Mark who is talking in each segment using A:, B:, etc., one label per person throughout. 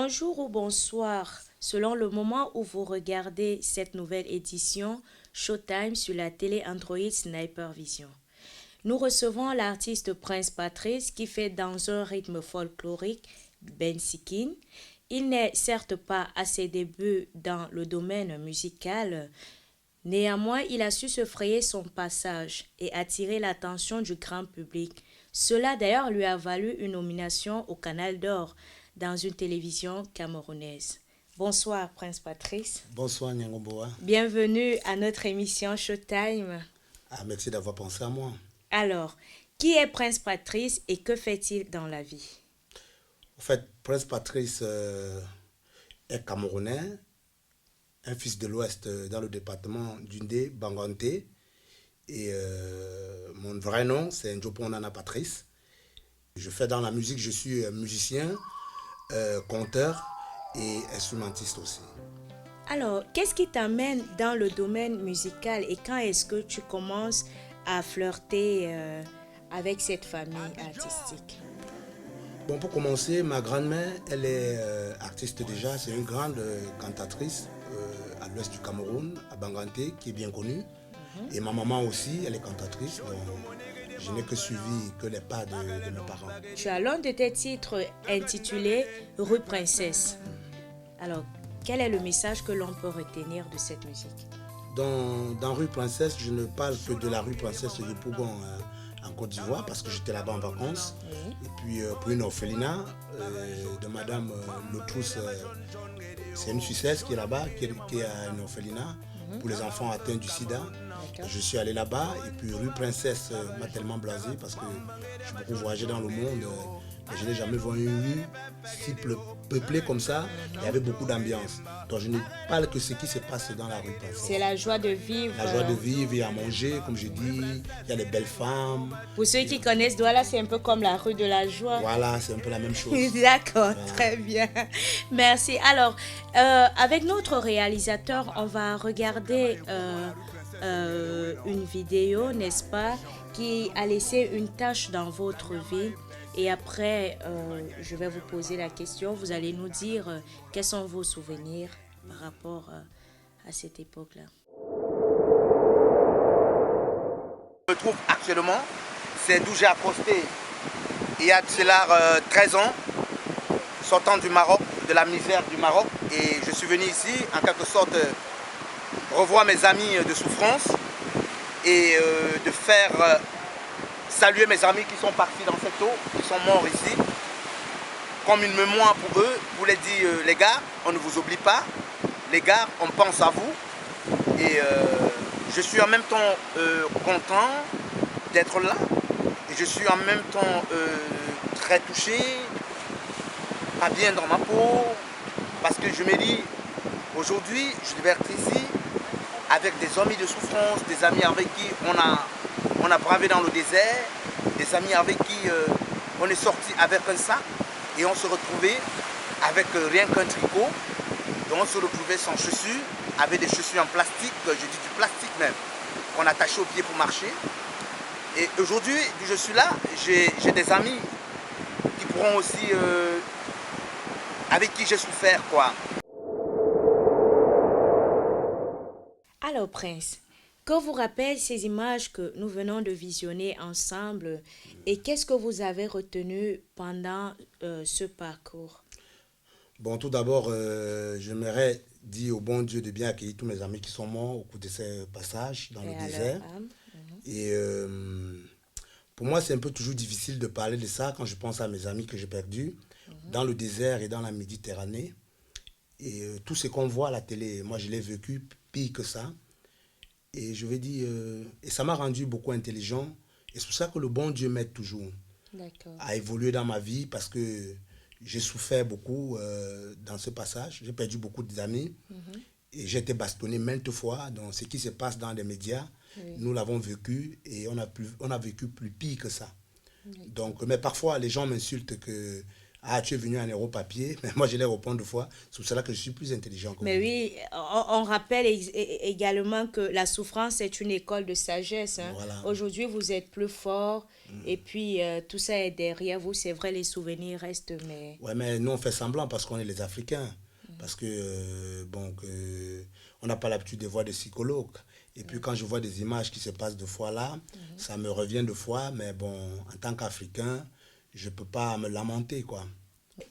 A: Bonjour ou bonsoir, selon le moment où vous regardez cette nouvelle édition Showtime sur la télé Android Sniper Vision. Nous recevons l'artiste Prince Patrice qui fait dans un rythme folklorique bensikin. Il n'est certes pas à ses débuts dans le domaine musical, néanmoins il a su se frayer son passage et attirer l'attention du grand public. Cela d'ailleurs lui a valu une nomination au Canal d'Or dans une télévision camerounaise. Bonsoir Prince Patrice.
B: Bonsoir Nyangomboa.
A: Bienvenue à notre émission Showtime.
B: Merci d'avoir pensé à moi.
A: Alors, qui est Prince Patrice et que fait-il dans la vie?
B: En fait, Prince Patrice est camerounais, un fils de l'Ouest dans le département d'Undé, Banganté. Et mon vrai nom, c'est Ndjopo Nana Patrice. Je fais dans la musique, je suis musicien, conteur et instrumentiste aussi.
A: Alors, qu'est-ce qui t'amène dans le domaine musical et quand est-ce que tu commences à flirter avec cette famille artistique?
B: Bon, pour commencer, ma grand-mère, elle est artiste déjà, c'est une grande cantatrice à l'ouest du Cameroun, à Banganté, qui est bien connue. Et ma maman aussi, elle est cantatrice, donc je n'ai que suivi que les pas de mes parents.
A: Tu as l'un de tes titres intitulé Rue Princesse. Alors, quel est le message que l'on peut retenir de cette musique?
B: Dans Rue Princesse, je ne parle que de la rue Princesse de Pougon en Côte d'Ivoire parce que j'étais là-bas en vacances.
A: Oui.
B: Et puis pour une orphelinat de Madame Lotrousse, c'est une Suissesse qui est là-bas, qui a une orphelinat pour les enfants atteints du sida. Je suis allé là-bas et puis rue Princesse m'a tellement blasé parce que j'ai beaucoup voyagé dans le monde. Mais je n'ai jamais vu une rue si peuplée comme ça. Il y avait beaucoup d'ambiance. Donc je ne parle que ce qui se passe dans la rue Princesse.
A: C'est la joie de vivre.
B: La joie de vivre et à manger, comme je dis. Il y a les belles femmes.
A: Pour ceux qui connaissent Douala, c'est un peu comme la rue de la joie.
B: Voilà, c'est un peu la même chose.
A: D'accord,
B: Voilà.
A: très bien. Merci. Alors, avec notre réalisateur, on va regarder une vidéo, n'est-ce pas, qui a laissé une tache dans votre vie. Et après, je vais vous poser la question. Vous allez nous dire quels sont vos souvenirs par rapport à cette époque-là.
C: Je me trouve actuellement, c'est d'où j'ai accosté il y a de cela 13 ans, sortant du Maroc, de la misère du Maroc. Et je suis venu ici, en quelque sorte, revoir mes amis de souffrance et de faire saluer mes amis qui sont partis dans cette eau, qui sont morts ici, comme une mémoire pour eux, pour les dire, les gars, on ne vous oublie pas, les gars, on pense à vous. Et je suis en même temps content d'être là, et je suis en même temps très touché, pas bien dans ma peau, parce que je me dis, aujourd'hui, je devais être ici avec des amis de souffrance, des amis avec qui on a bravé dans le désert, des amis avec qui on est sorti avec un sac et on se retrouvait avec rien qu'un tricot. Et on se retrouvait sans chaussures, avec des chaussures en plastique, je dis du plastique même, qu'on attachait aux pieds pour marcher. Et aujourd'hui, je suis là, j'ai des amis qui pourront aussi, avec qui j'ai souffert, quoi.
A: Alors, Prince, que vous rappelle ces images que nous venons de visionner ensemble et qu'est-ce que vous avez retenu pendant ce parcours?
B: Bon, tout d'abord, j'aimerais dire au bon Dieu de bien accueillir tous mes amis qui sont morts au cours de ces passages dans
A: Et
B: le
A: à leur
B: désert.
A: âme.
B: Et pour moi, c'est un peu toujours difficile de parler de ça quand je pense à mes amis que j'ai perdus dans le désert et dans la Méditerranée. Et tout ce qu'on voit à la télé, moi, je l'ai vécu pire que ça. Et je vais dire, et ça m'a rendu beaucoup intelligent. Et c'est pour ça que le bon Dieu m'aide toujours
A: D'accord.
B: à évoluer dans ma vie parce que j'ai souffert beaucoup dans ce passage. J'ai perdu beaucoup d'amis et j'ai été bastonné maintes fois. Donc, ce qui se passe dans les médias,
A: Oui.
B: nous l'avons vécu et on a vécu plus pire que ça. Donc, mais parfois, les gens m'insultent que Ah, tu es venu en héros papier, mais moi je les réponds 2 fois. C'est pour cela que je suis plus intelligent que
A: Mais
B: vous.
A: oui, on rappelle également que la souffrance est une école de sagesse. Hein.
B: Voilà.
A: Aujourd'hui, vous êtes plus fort et puis tout ça est derrière vous. C'est vrai, les souvenirs restent, mais...
B: Ouais, mais nous on fait semblant parce qu'on est les Africains. Parce que, on n'a pas l'habitude de voir des psychologues. Et puis quand je vois des images qui se passent 2 fois là, ça me revient 2 fois. Mais bon, en tant qu'Africain, je ne peux pas me lamenter, quoi.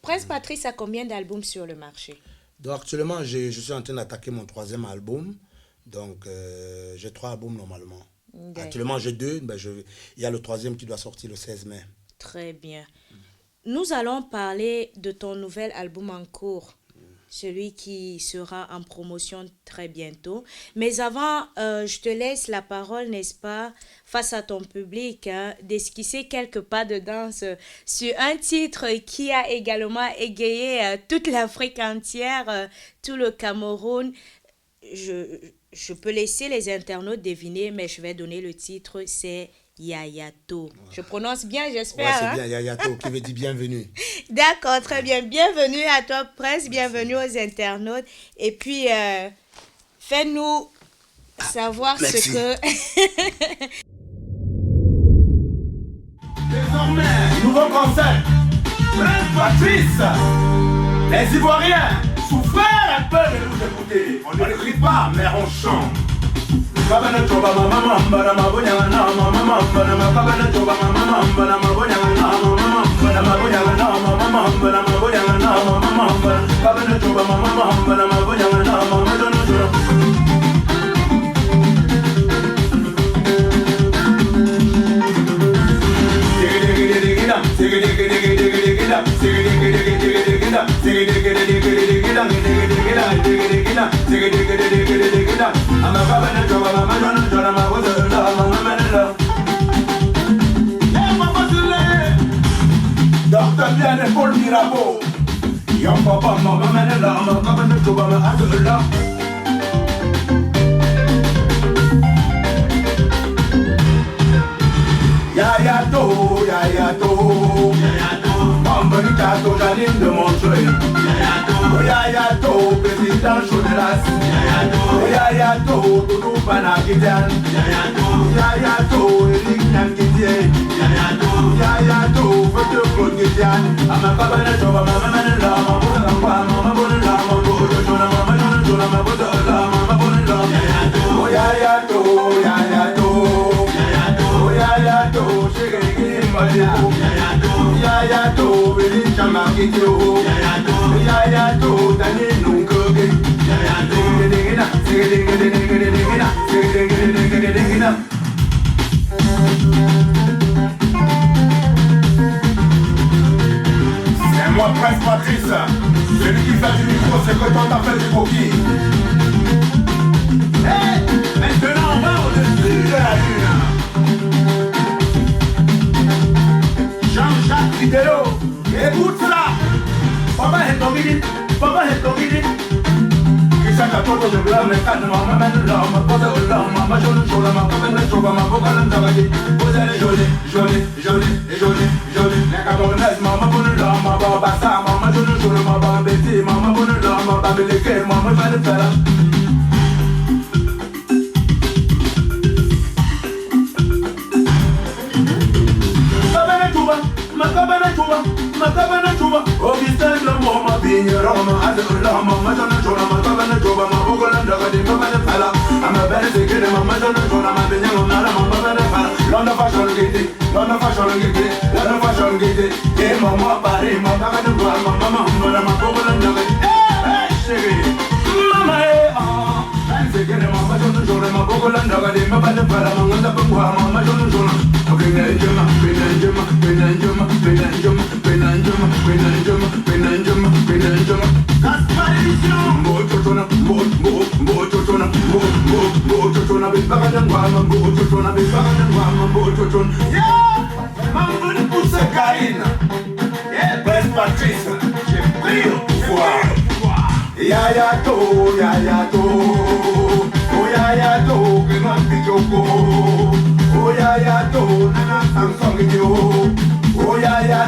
A: Prince Patrice a combien d'albums sur le marché?
B: Donc actuellement, je suis en train d'attaquer mon 3e album. Donc j'ai 3 albums normalement.
A: D'accord.
B: Actuellement, j'ai 2. Il y a le 3e qui doit sortir le 16 mai.
A: Très bien. Nous allons parler de ton nouvel album en cours, celui qui sera en promotion très bientôt. Mais avant, je te laisse la parole, n'est-ce pas, face à ton public, hein, d'esquisser quelques pas de danse sur un titre qui a également égayé toute l'Afrique entière, tout le Cameroun. Je peux laisser les internautes deviner, mais je vais donner le titre, c'est Yayato. Je prononce bien, j'espère.
B: Ouais, c'est
A: hein?
B: bien, Yayato, qui veut dire bienvenue.
A: D'accord, très bien. Bienvenue à toi, Prince. Bienvenue aux internautes. Et puis, fais-nous savoir
B: merci.
A: ce que...
D: Désormais, nouveau concert. Prince Patrice. Les Ivoiriens, souffrez un peu de nous écouter. On ne crie pas, mais on chante. Docteur bien et Paul Mirabeau. Yon papa maman menela, maman menela, maman menela. Yayato, Yayato, Mambani Tato, Janine de Montreuil. Yayato, président Chodelas. Yayato, Doudou Panakitan. Yayato, Eric Nankidien. Yayato, Foto Claude Gidian. Amababana Joba, Mama Manela, Mama Bonela, Mama Bonela, Mama Bonela, Mama Bonela, Mama Bonela. Yayato, Yayato, Yayato, Shigiri Mbadeko. Yayato, Billy Chamakito. Yayato, Dani Nunkoge. C'est moi Prince Patrice, celui qui fait du micro, c'est que toi t'as fait du coquille. Hey, maintenant on va au-dessus de la lune. Jean-Jacques Vidéo, écoute cela. Papa est ton guide, papa est ton guide. Kisaka toto de blanc, mais calme, maman mène l'homme, pose l'homme, maman jolie, jolie, maman mène le choix, maman vocal en travail. Vous allez jolie, jolie, jolie, jolie, jolie. Les camerounaises, maman bonne l'homme, maman bassa, maman jolie, jolie, maman bêtise, maman bonne l'homme, maman belliquée, maman va le faire. Makabana chuba, Augustin le moma, Bignarama, Adolama, Madonna Jona, Makabana chuba, Mabogola, Dagadi, Mamma Fala, I'm a better secret, Madonna Jona, Mabina, Mamma Fala, London Fashion Gate, London Fashion Gate, London Fashion Gate, hey, Mamma Pari, Mamma, Mamma, Mabogola, Dagadi, hey, Shiggy, Mamma, I'm secret, Mamma Jona, Mabogola, Dagadi, Mamma Fala, Mamma Jona, Benanjuma, Benanjuma, Benanjuma, Benanjuma, Benanjuma, Benanjuma, Benanjuma, Benanjuma. Gasparition. Mototona, mototona, mototona, Bibagadan Wama, mototona, Bibagadan Wama, mototona. Yeah, Mambo de Pousse Karine. Yeah, Prince Patrice. J'ai pris au pouvoir. Yayato, Yayato, oh Yayato, Grand Pichoko. Oh Yayato, Nana Samsung yo. Oh Yayato.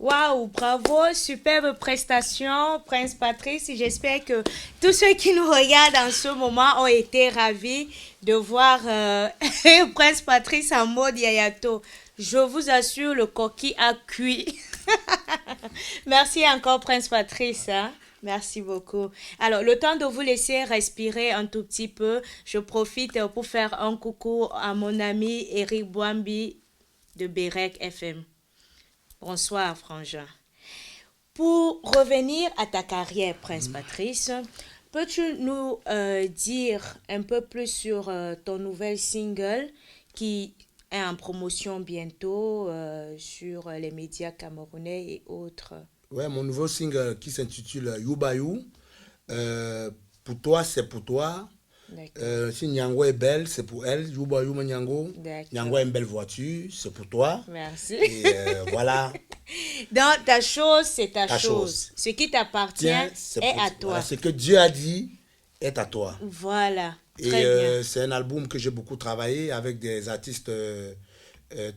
A: Waouh, bravo, superbe prestation, Prince Patrice. J'espère que tous ceux qui nous regardent en ce moment ont été ravis de voir Prince Patrice en mode Yayato. Je vous assure, le coquille a cuit. Merci encore, Prince Patrice. Hein? Merci beaucoup. Alors, le temps de vous laisser respirer un tout petit peu, je profite pour faire un coucou à mon ami Eric Boambi de Berek FM. Bonsoir, Frangin. Pour revenir à ta carrière, Prince Patrice, peux-tu nous dire un peu plus sur ton nouvel single qui est en promotion bientôt sur les médias camerounais et autres?
B: Ouais, mon nouveau single qui s'intitule Youbayou. Pour toi, c'est pour toi. Si Nyango est belle, c'est pour elle. Youbayou Nyango. Nyango a une belle voiture, c'est pour toi.
A: Merci.
B: Et voilà.
A: Donc, ta chose, c'est ta chose. Ce qui t'appartient est à toi.
B: Voilà, ce que Dieu a dit est à toi.
A: Voilà.
B: Et
A: Très bien.
B: c'est un album que j'ai beaucoup travaillé avec des artistes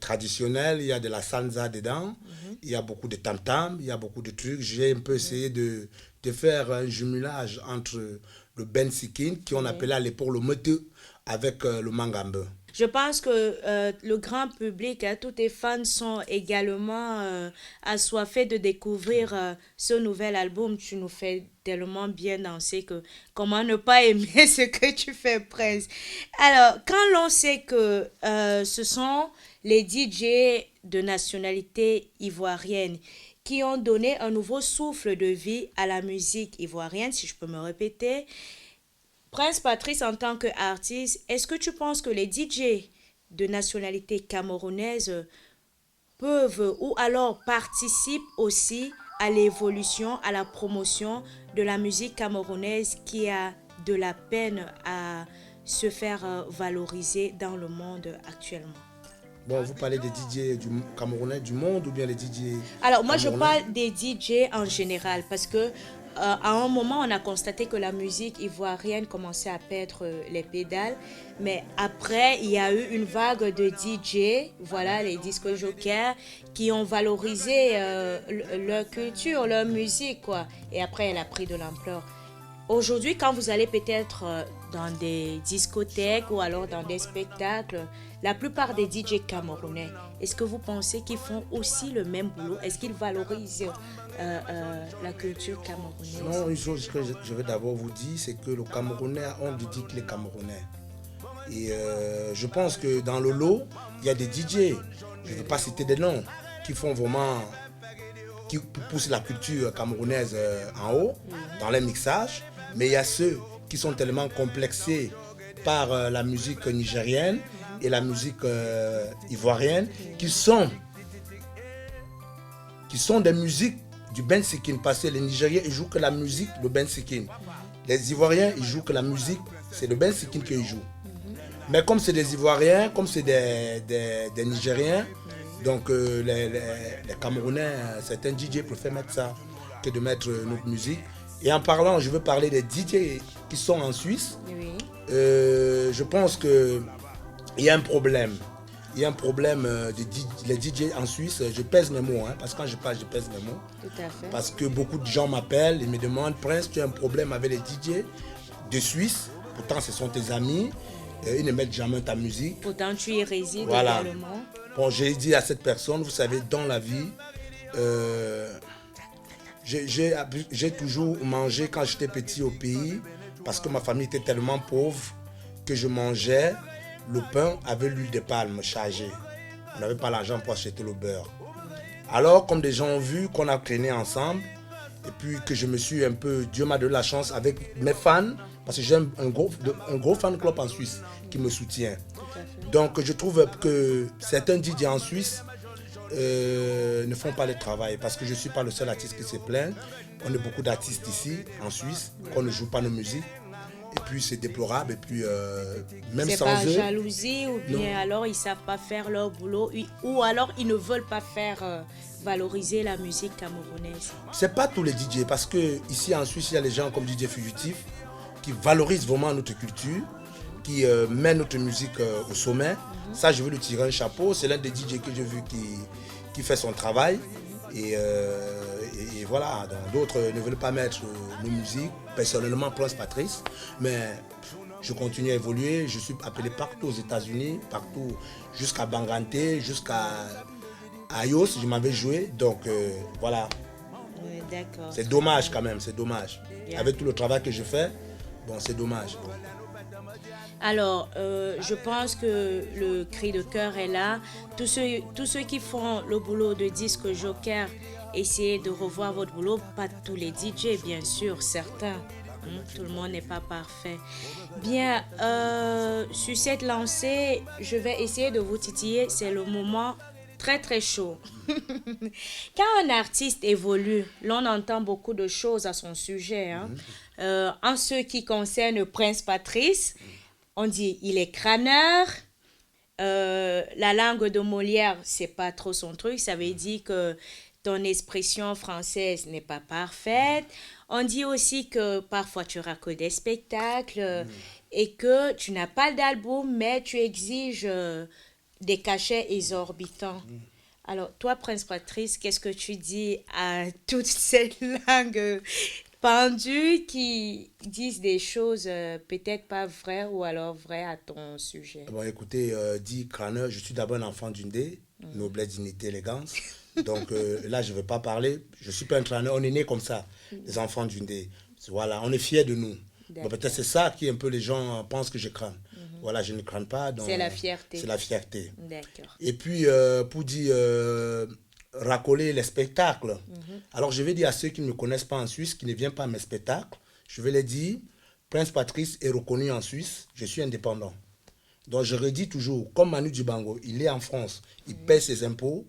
B: traditionnels. Il y a de la salsa dedans, il y a beaucoup de tam-tam, il y a beaucoup de trucs. J'ai un peu essayé de faire un jumelage entre le Ben Sikin, qu'on appelait à l'époque le Motu, avec le Mangambe.
A: Je pense que le grand public, tous tes fans sont également assoiffés de découvrir ce nouvel album. Tu nous fais tellement bien danser que comment ne pas aimer ce que tu fais, Prince. Alors, quand l'on sait que ce sont les DJ de nationalité ivoirienne qui ont donné un nouveau souffle de vie à la musique ivoirienne, si je peux me répéter, Prince Patrice, en tant qu'artiste, est-ce que tu penses que les DJ de nationalité camerounaise peuvent ou alors participent aussi à l'évolution, à la promotion de la musique camerounaise qui a de la peine à se faire valoriser dans le monde actuellement?
B: Bon, vous parlez des DJ du Camerounais du monde ou bien les DJ
A: Alors, moi, je
B: camerounais?
A: parle des DJ en général parce que à un moment, on a constaté que la musique ivoirienne commençait à perdre les pédales. Mais après, il y a eu une vague de DJ, voilà, les disco jokers, qui ont valorisé leur culture, leur musique, quoi. Et après, elle a pris de l'ampleur. Aujourd'hui, quand vous allez peut-être dans des discothèques ou alors dans des spectacles, la plupart des DJ camerounais, est-ce que vous pensez qu'ils font aussi le même boulot? Est-ce qu'ils valorisent la culture camerounaise?
B: Non, une chose que je vais d'abord vous dire, c'est que le Camerounais a honte de dire qu'il est Camerounais. Et je pense que dans le lot, il y a des DJ, je ne veux pas citer des noms, qui font vraiment, qui poussent la culture camerounaise en haut, dans les mixages. Mais il y a ceux qui sont tellement complexés par la musique nigérienne et la musique ivoirienne, qui sont des musiques du Ben Sikin. Parce que les Nigériens, ils jouent que la musique, le Ben Sikin. Les Ivoiriens, ils jouent que la musique, c'est le Ben Sikin qu'ils jouent. Mais comme c'est des Ivoiriens, comme c'est des Nigériens, donc les Camerounais, certains DJ préfèrent mettre ça que de mettre notre musique. Et en parlant, je veux parler des DJ qui sont en Suisse.
A: Oui.
B: Je pense qu'il y a un problème. Il y a un problème les DJ en Suisse. Je pèse mes mots, hein, parce que quand je parle, je pèse mes mots.
A: Tout à fait.
B: Parce que beaucoup de gens m'appellent et me demandent, Prince, tu as un problème avec les DJ de Suisse. Pourtant, ce sont tes amis. Ils ne mettent jamais ta musique.
A: Pourtant, tu y résides
B: Voilà.
A: également.
B: Bon, j'ai dit à cette personne, vous savez, dans la vie, j'ai toujours mangé quand j'étais petit au pays, parce que ma famille était tellement pauvre que je mangeais le pain avait l'huile de palme chargée. On n'avait pas l'argent pour acheter le beurre. Alors, comme des gens ont vu qu'on a traîné ensemble, et puis que je me suis un peu, Dieu m'a donné la chance avec mes fans, parce que j'ai un gros fan club en Suisse qui me soutient. Donc je trouve que certains DJ en Suisse ne font pas le travail, parce que je ne suis pas le seul artiste qui se plaint. On a beaucoup d'artistes ici en Suisse qu'on ne joue pas nos musiques. Et puis c'est déplorable. Et puis même
A: c'est
B: sans
A: pas
B: eux,
A: jalousie ou bien alors ils ne savent pas faire leur boulot ou alors ils ne veulent pas faire valoriser la musique camerounaise.
B: c'est pas tous les DJ, parce que ici en Suisse il y a les gens comme DJ Fugitif qui valorisent vraiment notre culture, qui met notre musique au sommet. Ça, je veux lui tirer un chapeau. C'est l'un des DJ que j'ai vu qui fait son travail. Et voilà, donc, d'autres ne veulent pas mettre nos musiques. Personnellement, Prince Patrice. Mais je continue à évoluer. Je suis appelé partout aux États-Unis, partout, jusqu'à Banganté, jusqu'à Ayos, je m'avais joué. Donc voilà.
A: Oui, d'accord.
B: C'est dommage quand même, c'est dommage.
A: Bien.
B: Avec tout le travail que je fais, bon, c'est dommage.
A: Alors, je pense que le cri de cœur est là. Tous ceux qui font le boulot de disque joker, essayez de revoir votre boulot. Pas tous les DJ, bien sûr, certains. Tout le monde n'est pas parfait. Bien, sur cette lancée, je vais essayer de vous titiller. C'est le moment très très chaud. Quand un artiste évolue, l'on entend beaucoup de choses à son sujet. En ce qui concerne Prince Patrice, on dit il est crâneur. La langue de Molière, c'est pas trop son truc. Ça veut dire que ton expression française n'est pas parfaite. On dit aussi que parfois tu racontes des spectacles et que tu n'as pas d'album, mais tu exiges des cachets exorbitants. Alors, toi, Prince Patrice, qu'est-ce que tu dis à toutes ces langues pendues qui disent des choses peut-être pas vraies ou alors vraies à ton sujet?
B: Bon, écoutez, dit crâneur, je suis d'abord un enfant d'une dé, noblesse, dignité, élégance. Donc là, je ne veux pas parler. Je ne suis pas un crâneur, on est né comme ça, les enfants d'une dé. Voilà, on est fiers de nous. Bon, peut-être c'est ça qui un peu les gens pensent que je crâne. Voilà, je ne crâne pas. Donc,
A: c'est la fierté.
B: C'est la fierté.
A: D'accord.
B: Et puis, pour dire racoler les spectacles. Alors, je vais dire à ceux qui ne me connaissent pas en Suisse, qui ne viennent pas à mes spectacles, je vais les dire, Prince Patrice est reconnu en Suisse, je suis indépendant. Donc, je redis toujours, comme Manu Dibango, il est en France, il paie ses impôts.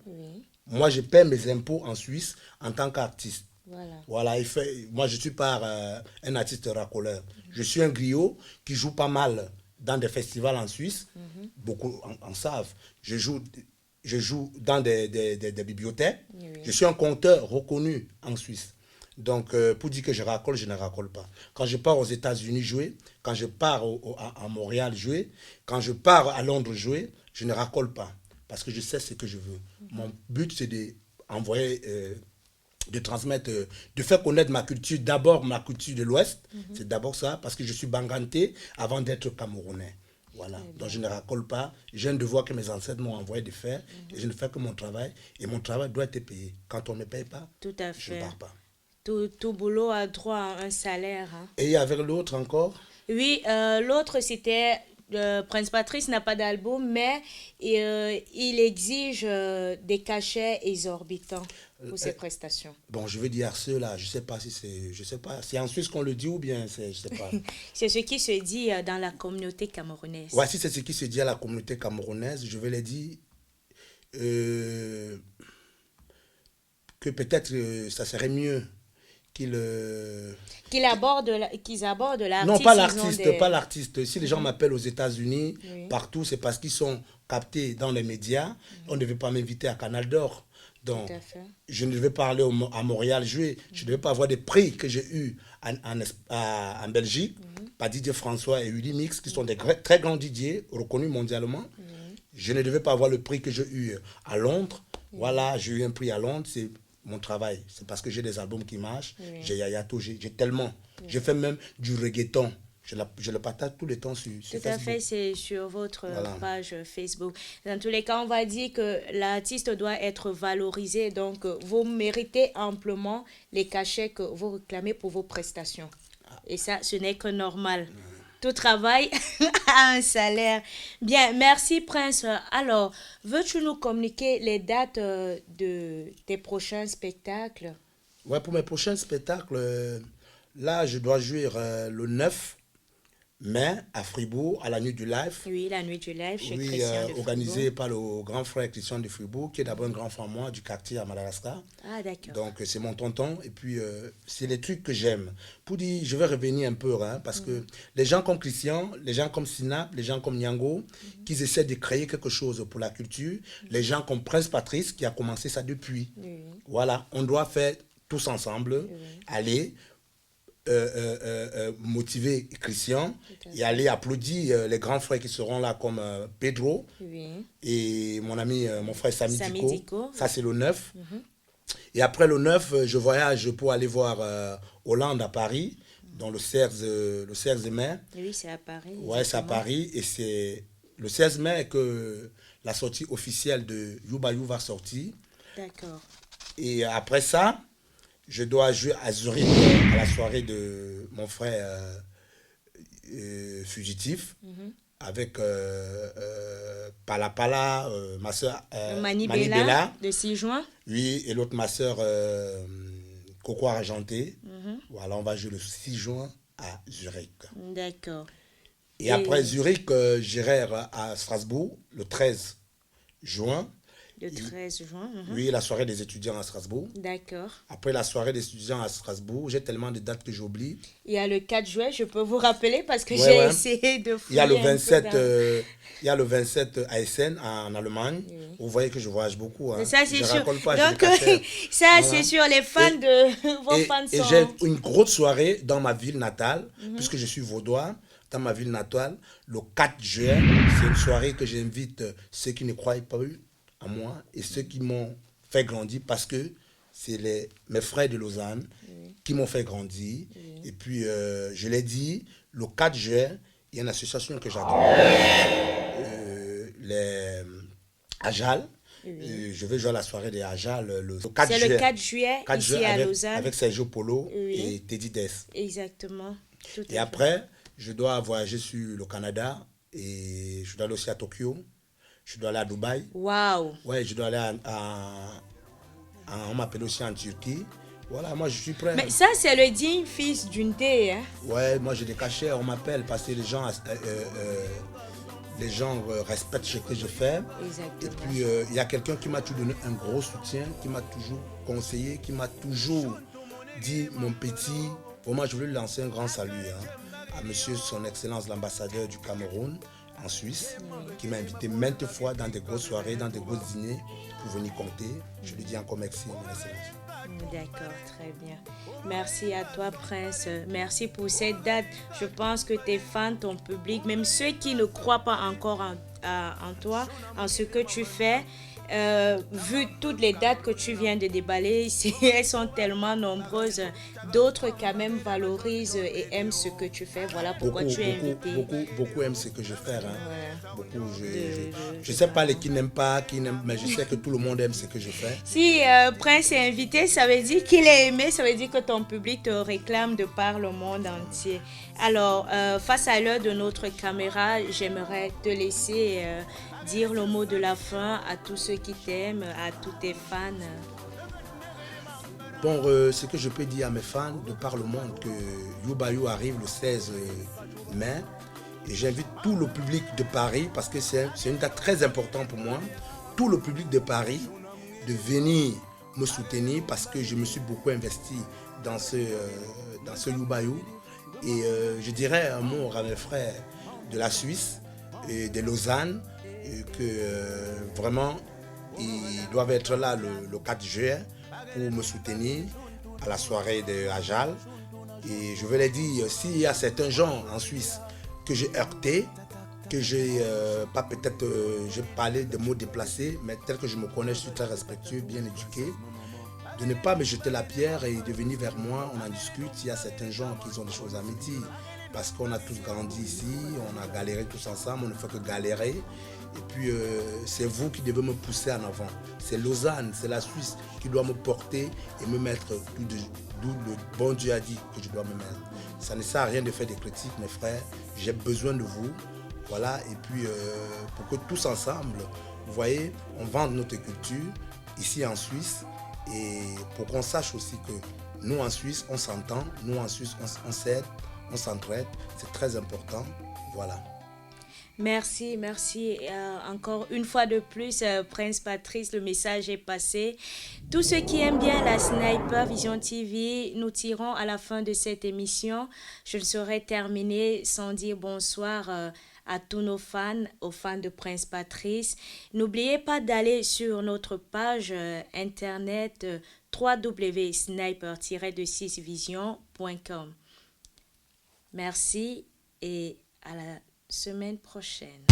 B: Moi, je paie mes impôts en Suisse en tant qu'artiste. Voilà, moi, je ne suis pas un artiste racoleur. Je suis un griot qui joue pas mal dans des festivals en Suisse. Beaucoup en savent. Je joue dans des bibliothèques. Je suis un conteur reconnu en Suisse. Donc, pour dire que je racole, je ne racole pas. Quand je pars aux États-Unis jouer, quand je pars à Montréal jouer, quand je pars à Londres jouer, je ne racole pas. Parce que je sais ce que je veux. Mon but, c'est d'envoyer, de transmettre, de faire connaître ma culture, d'abord ma culture de l'Ouest. C'est d'abord ça, parce que je suis banganté avant d'être camerounais. Voilà, donc je ne racole pas. J'ai un devoir que mes ancêtres m'ont envoyé de faire. Et je ne fais que mon travail. Et mon travail doit être payé. Quand on ne me paye pas,
A: tout à
B: je
A: fait.
B: ne pars pas.
A: Tout boulot a droit à un salaire.
B: Et avec l'autre encore?
A: Oui, l'autre c'était... Prince Patrice n'a pas d'album, mais il exige des cachets exorbitants pour ses prestations.
B: Bon, je veux dire ceux-là, je sais pas si c'est en Suisse qu'on le dit ou bien je sais pas.
A: C'est ce qui se dit dans la communauté camerounaise.
B: Ouais, si c'est ce qui se dit à la communauté camerounaise, je vais les dire que peut-être ça serait mieux qu'ils
A: abordent l'artiste.
B: Non, pas l'artiste, pas l'artiste. Si les gens m'appellent aux États-Unis, partout, c'est parce qu'ils sont captés dans les médias. On ne devait pas m'inviter à Canal d'Or. Donc, je ne devais pas aller à Montréal jouer. Je ne devais pas avoir des prix que j'ai eus en Belgique par Didier François et Willy Mix, qui sont des très grands DJ reconnus mondialement. Je ne devais pas avoir le prix que j'ai eu à Londres. Voilà, j'ai eu un prix à Londres. C'est mon travail. C'est parce que j'ai des albums qui marchent. J'ai Yayato, j'ai tellement. J'ai fait même du reggaeton. Je le partage tout le temps sur Facebook.
A: Tout à fait, c'est sur votre page Facebook. Dans tous les cas, on va dire que l'artiste doit être valorisé. Donc, vous méritez amplement les cachets que vous réclamez pour vos prestations. Et ça, ce n'est que normal. Tout travail a un salaire. Bien, merci Prince. Alors, veux-tu nous communiquer les dates de tes prochains spectacles?
B: Ouais, pour mes prochains spectacles, là, je dois jouer le 9 mai à Fribourg, à la nuit du live.
A: Oui, la nuit du live chez
B: Oui,
A: Christian de
B: organisé
A: Fribourg.
B: par le grand frère Christian de Fribourg, qui est d'abord un grand frère moi du quartier à Madagascar.
A: Ah, d'accord.
B: Donc, c'est mon tonton. Et puis, c'est les trucs que j'aime. Pour dire, je vais revenir un peu, hein, parce que les gens comme Christian, les gens comme Sinap, les gens comme Nyango, qui essaient de créer quelque chose pour la culture, les gens comme Prince Patrice, qui a commencé ça depuis. Voilà, on doit faire tous ensemble, aller motiver Christian et aller applaudir les grands frères qui seront là comme Pedro et mon ami, mon frère Sami Diko. Ça, c'est le 9. Et après le 9, je voyage pour aller voir Hollande à Paris, dans le 16 mai.
A: Oui, c'est à Paris.
B: Ouais, c'est à Paris. Et c'est le 16 mai que la sortie officielle de Yuba You va sortir.
A: D'accord.
B: Et après ça, je dois jouer à Zurich à la soirée de mon frère fugitif avec Palapala, ma soeur
A: Manibela, de 6 juin.
B: Oui, et l'autre, ma soeur Coco Argenté. Voilà, on va jouer le 6 juin à Zurich.
A: D'accord.
B: Et après Zurich, j'irai à Strasbourg le 13 juin.
A: Le 13 juin.
B: Oui, la soirée des étudiants à Strasbourg.
A: D'accord.
B: Après la soirée des étudiants à Strasbourg, j'ai tellement de dates que j'oublie.
A: Il y a le 4 juillet, je peux vous rappeler parce que j'ai essayé de fouiller.
B: Il y a le 27 à Essen, en Allemagne. Vous voyez que je voyage beaucoup. Hein.
A: Ça, c'est
B: je
A: sûr.
B: Pas,
A: donc, ça, voilà. C'est sûr, les fans vos fans sont...
B: Et j'ai une grosse soirée dans ma ville natale, puisque je suis vaudois. Dans ma ville natale, le 4 juillet, c'est une soirée que j'invite ceux qui ne croient pas à moi et ceux qui m'ont fait grandir parce que c'est mes frères de Lausanne qui m'ont fait grandir. Et puis, je l'ai dit, le 4 juillet, il y a une association que j'adore, les Ajal. Je vais jouer à la soirée des Ajal le 4 juillet.
A: C'est le 4 juillet ici à Lausanne.
B: Avec Sergio Polo et Teddy Dess.
A: Exactement.
B: Et après, je dois voyager sur le Canada et je dois aller aussi à Tokyo. Je dois aller à Dubaï.
A: Waouh.
B: Ouais, je dois aller on m'appelle aussi en Turquie. Voilà, moi je suis prêt.
A: Mais ça, c'est le digne fils d'une thé, hein?
B: Ouais, moi j'ai des cachets, on m'appelle parce que les gens respectent ce que je fais.
A: Exactement.
B: Et puis, il y a quelqu'un qui m'a toujours donné un gros soutien, qui m'a toujours conseillé, qui m'a toujours dit, mon petit, vraiment, je voulais lui lancer un grand salut à monsieur, son excellence, l'ambassadeur du Cameroun en Suisse, qui m'a invité maintes fois dans des grosses soirées, dans des grosses dîners pour venir compter. Je lui dis encore merci, mon excellence.
A: D'accord, très bien. Merci à toi, Prince. Merci pour cette date. Je pense que tes fans, ton public, même ceux qui ne croient pas encore en toi, en ce que tu fais, vu toutes les dates que tu viens de déballer, elles sont tellement nombreuses. D'autres quand même valorisent et aiment ce que tu fais. Voilà pourquoi tu es invité.
B: Beaucoup aiment ce que je fais. Hein. Ouais. Beaucoup. Je ne sais pas les qui n'aiment pas, qui n'aiment, mais je sais que tout le monde aime ce que je fais.
A: Si Prince est invité, ça veut dire qu'il est aimé, ça veut dire que ton public te réclame de par le monde entier. Alors, face à l'heure de notre caméra, j'aimerais te laisser dire le mot de la fin à tous ceux qui t'aiment, à tous tes fans.
B: Bon, ce que je peux dire à mes fans de par le monde, que Yuba You arrive le 16 mai. Et j'invite tout le public de Paris, parce que c'est une date très importante pour moi, tout le public de Paris, de venir me soutenir, parce que je me suis beaucoup investi dans ce Yuba You. Et je dirais un mot à mes frères de la Suisse et de Lausanne, que vraiment, ils doivent être là le 4 juillet pour me soutenir à la soirée de Ajal. Et je veux les dire, s'il y a certains gens en Suisse que j'ai heurté, que j'ai pas peut-être, j'ai parlé de mots déplacés, mais tel que je me connais, je suis très respectueux, bien éduqué, de ne pas me jeter la pierre et de venir vers moi, on en discute. Il y a certains gens qui ont des choses à me dire, parce qu'on a tous grandi ici, on a galéré tous ensemble, on ne fait que galérer. Et puis, c'est vous qui devez me pousser en avant. C'est Lausanne, c'est la Suisse qui doit me porter et me mettre d'où le bon Dieu a dit que je dois me mettre. Ça ne sert à rien de faire des critiques, mes frères. J'ai besoin de vous. Voilà, et puis pour que tous ensemble, vous voyez, on vende notre culture ici en Suisse. Et pour qu'on sache aussi que nous en Suisse, on s'entend. Nous en Suisse, on s'aide, on s'entraide. C'est très important. Voilà.
A: Merci. Encore une fois de plus, Prince Patrice, le message est passé. Tous ceux qui aiment bien la Sniper Vision TV, nous tirons à la fin de cette émission. Je ne saurais terminer sans dire bonsoir à tous nos fans, aux fans de Prince Patrice. N'oubliez pas d'aller sur notre page internet www.sniper-de6vision.com. Merci et à la semaine prochaine.